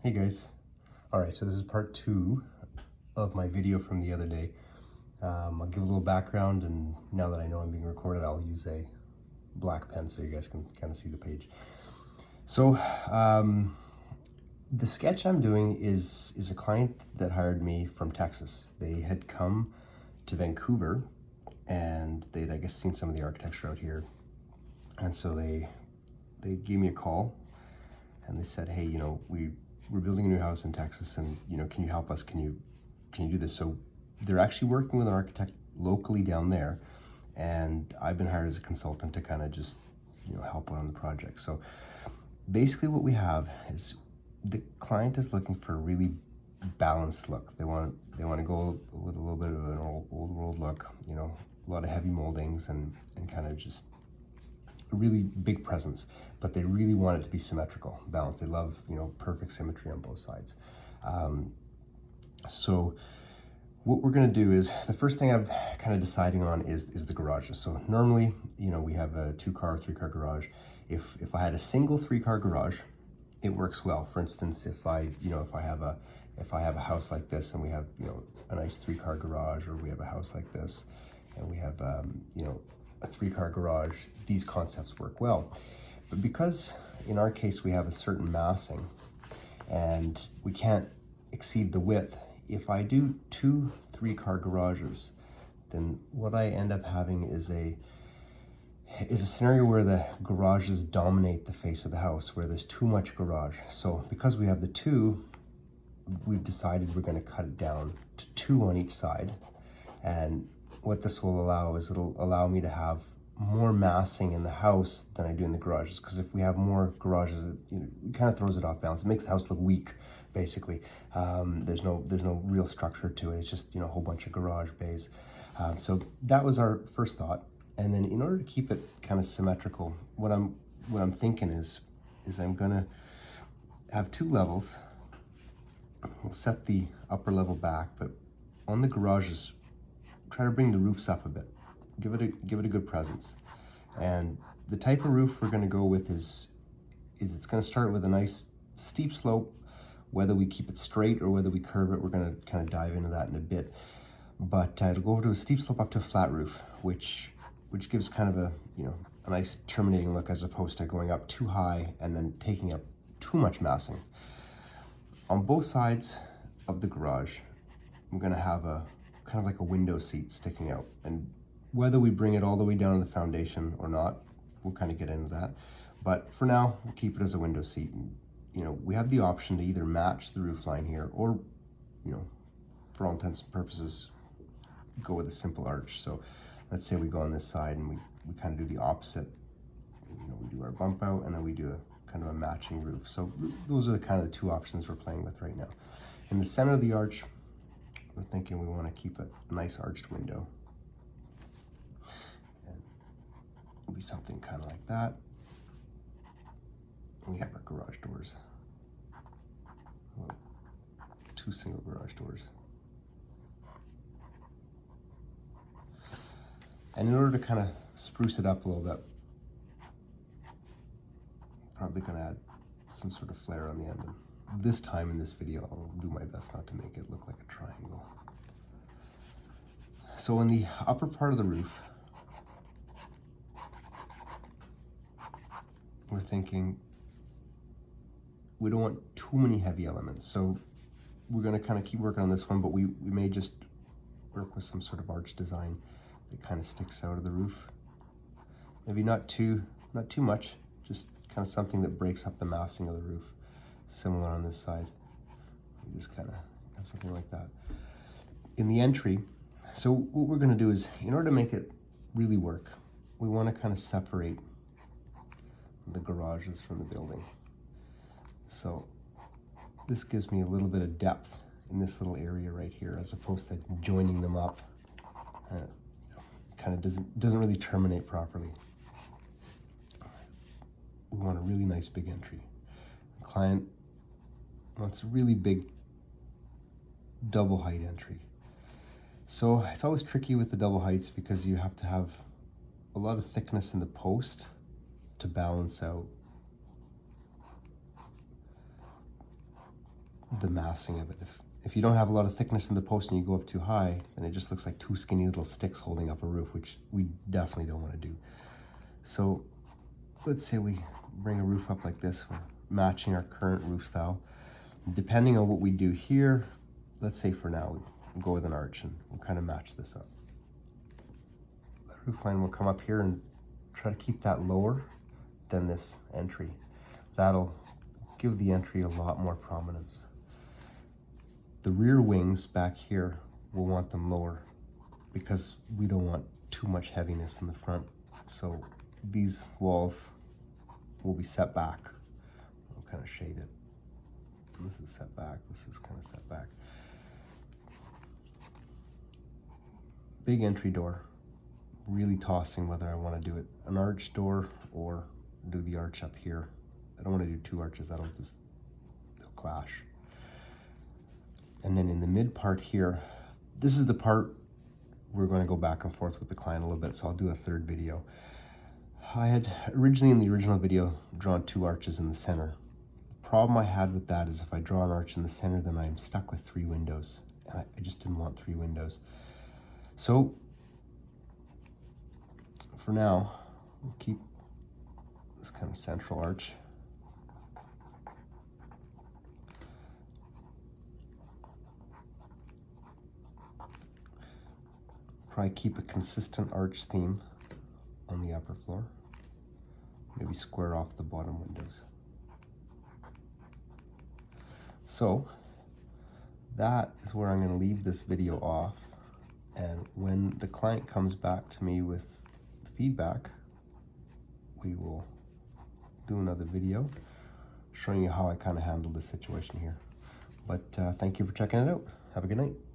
Hey guys. All right, so this is part 2 of my video from the other day. I'll give a little background, and now that I know I'm being recorded, I'll use a black pen so you guys can kind of see the page. So the sketch I'm doing is a client that hired me from Texas. They had come to Vancouver and they'd, I guess, seen some of the architecture out here. And so they gave me a call and they said, hey, we're building a new house in Texas, and can you help us? Can you do this? So they're actually working with an architect locally down there, and I've been hired as a consultant to kind of just help out on the project. So basically what we have is the client is looking for a really balanced look. They want to go with a little bit of an old world look, a lot of heavy moldings and kind of just a really big presence, but they really want it to be symmetrical, balanced. They love, perfect symmetry on both sides. So what we're going to do is, the first thing I'm kind of deciding on is the garages. So normally, we have a 2-car, 3-car garage. If I had a single 3-car garage, it works well. For instance, if I have a house like this and we have, a nice 3-car garage, or we have a house like this and we have, a 3-car garage, these concepts work well. But because in our case we have a certain massing and we can't exceed the width, if I do 2 3-car garages, then what I end up having is a scenario where the garages dominate the face of the house, where there's too much garage. So because we have the 2, we've decided we're going to cut it down to 2 on each side. And what this will allow is it'll allow me to have more massing in the house than I do in the garages. Because if we have more garages, it kind of throws it off balance. It makes the house look weak, basically. There's no real structure to it. It's just a whole bunch of garage bays. So that was our first thought. And then in order to keep it kind of symmetrical, what I'm thinking is I'm gonna have 2 levels. We'll set the upper level back, but on the garages, try to bring the roofs up a bit. Give it a good presence. And the type of roof we're going to go with is it's going to start with a nice steep slope. Whether we keep it straight or whether we curve it, we're going to kind of dive into that in a bit. But it'll go to a steep slope up to a flat roof, which gives kind of a a nice terminating look, as opposed to going up too high and then taking up too much massing. On both sides of the garage, I'm going to have a kind of like a window seat sticking out, and whether we bring it all the way down to the foundation or not, we'll kind of get into that. But for now, we'll keep it as a window seat. And we have the option to either match the roof line here, or for all intents and purposes, go with a simple arch. So let's say we go on this side and we kind of do the opposite. We do our bump out and then we do a kind of a matching roof. So those are the kind of the 2 options we're playing with right now. In the center of the arch, we're thinking we want to keep a nice arched window. And it'll be something kind of like that. We have our garage doors. 2 single garage doors. And in order to kind of spruce it up a little bit, probably going to add some sort of flare on the end. And this time in this video, I'll do my best not to make it look like a triangle. So in the upper part of the roof, we're thinking we don't want too many heavy elements. So we're going to kind of keep working on this one, but we may just work with some sort of arch design that kind of sticks out of the roof. Maybe not too much, just kind of something that breaks up the massing of the roof. Similar on this side. We just kind of have something like that. In the entry, so what we're going to do is, in order to make it really work, we want to kind of separate the garages from the building. So this gives me a little bit of depth in this little area right here, as opposed to joining them up. Kind of doesn't really terminate properly. We want a really nice big entry. The client wants a really big double height entry. So it's always tricky with the double heights because you have to have a lot of thickness in the post to balance out the massing of it. If you don't have a lot of thickness in the post and you go up too high, then it just looks like two skinny little sticks holding up a roof, which we definitely don't want to do. So let's say we bring a roof up like this, we're matching our current roof style. Depending on what we do here, let's say for now, we'll go with an arch and we'll kind of match this up. The roof line will come up here and try to keep that lower than this entry. That'll give the entry a lot more prominence. The rear wings back here, we'll want them lower because we don't want too much heaviness in the front. So these walls will be set back. We'll kind of shade it. This is set back, this is kind of set back. Big entry door, really tossing whether I want to do it an arch door or do the arch up here. I don't want to do two arches, they'll clash. And then in the mid part here, this is the part we're going to go back and forth with the client a little bit, so I'll do a third video. I had originally in the original video drawn two arches in the center. The problem I had with that is if I draw an arch in the center, then I'm stuck with 3 windows. And I just didn't want 3 windows. So for now, we'll keep this kind of central arch. Probably keep a consistent arch theme on the upper floor. Maybe square off the bottom windows. So that is where I'm going to leave this video off, and when the client comes back to me with the feedback, we will do another video showing you how I kind of handled this situation here. But thank you for checking it out. Have a good night.